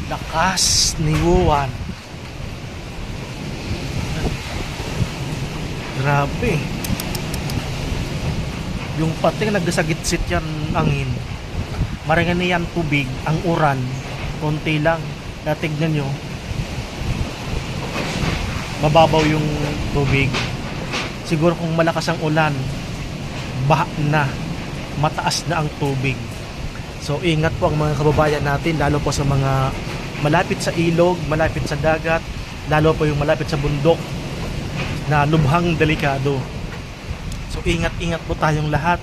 Lakas ni Wuhan. Grabe. Yung pating nagdasagitsit yan angin. Maringan niyan tubig, ang uran, konti lang. Tignan nyo. Mababaw yung tubig. Siguro kung malakas ang ulan, baha na. Mataas na ang tubig. So ingat po ang mga kababayan natin, lalo po sa mga malapit sa ilog, malapit sa dagat, lalo po yung malapit sa bundok na lubhang delikado. So ingat-ingat po tayong lahat.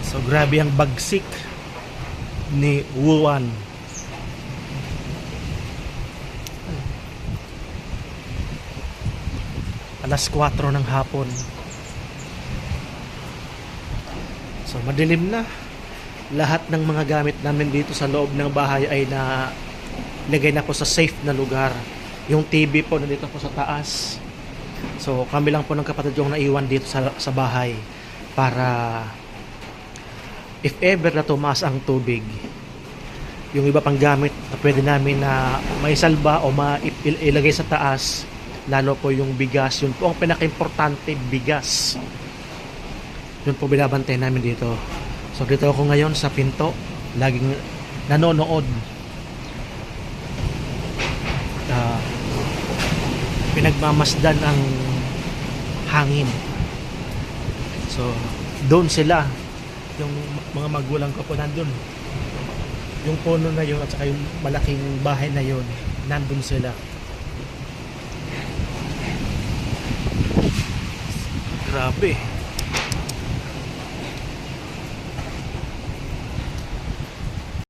So grabe ang bagsik ni Wuhan. Alas 4 ng hapon. So madilim na. Lahat ng mga gamit namin dito sa loob ng bahay ay na lagay na po sa safe na lugar. Yung TV po nandito po sa taas. So kami lang po ng kapatid yung naiwan dito sa bahay para if ever na tumaas ang tubig, yung iba pang gamit na pwede namin na maisalba o mailagay sa taas, lalo po yung bigas. Yun po ang pinaka-importante, bigas. Yun po binabantay namin dito. So dito ako ngayon sa pinto, laging nanonood. Pinagmamasdan ang hangin. So doon sila, yung mga magulang ko po nandun. Yung puno na yun at saka yung malaking bahay na yun, nandun sila. Grabe.